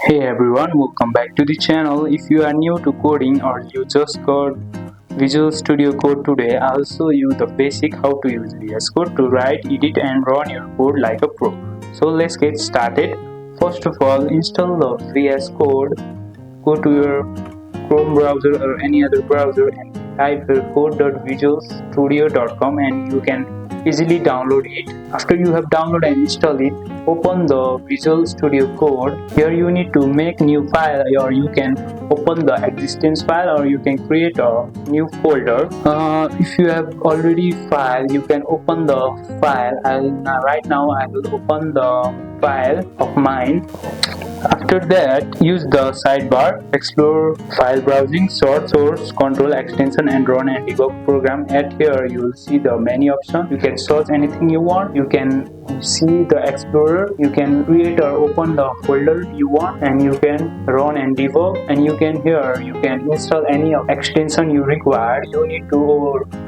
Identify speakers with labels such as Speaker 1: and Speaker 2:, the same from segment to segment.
Speaker 1: Hey everyone, welcome back to the channel. If you are new to coding or you just got Visual Studio Code today, I'll show you the basic how to use VS Code to write, edit and run your code like a pro. So let's get started. First of all, install the VS Code. Go to your Chrome browser or any other browser and type your code.visualstudio.com and you can easily download it. After you have downloaded and installed it, open the Visual Studio Code. Here you need to make new file, or you can open the existing file, or you can create a new folder. If you have already file, you can open the file. Right now I will open the file of mine. After that, use the sidebar, explore file browsing, sort, source, control, extension and run and debug program. At here you will see the many options. You can search anything you want. You can see the explorer. You can create or open the folder you want, and you can run and debug, and you can install any extension you require.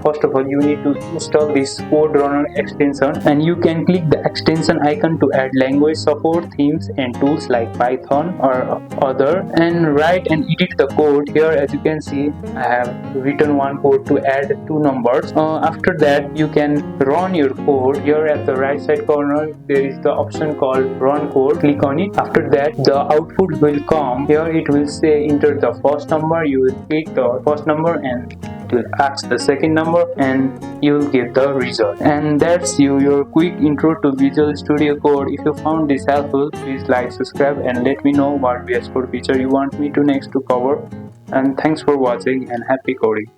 Speaker 1: First of all you need to install this code runner extension, and you can click the extension icon to add language support, themes and tools like Python or other, and write and edit the code. Here as you can see, I have written one code to add two numbers. After that you can run your code. Here at the right side corner there is the option called run code. Click on it. After that the output will come. Here it will say enter the first number. You will click the first number and it will ask the second number and you will get the result. And that's your quick intro to Visual Studio Code. If you found this helpful, please like, subscribe and let me know what VS Code feature you want me to next to cover. And thanks for watching and happy coding.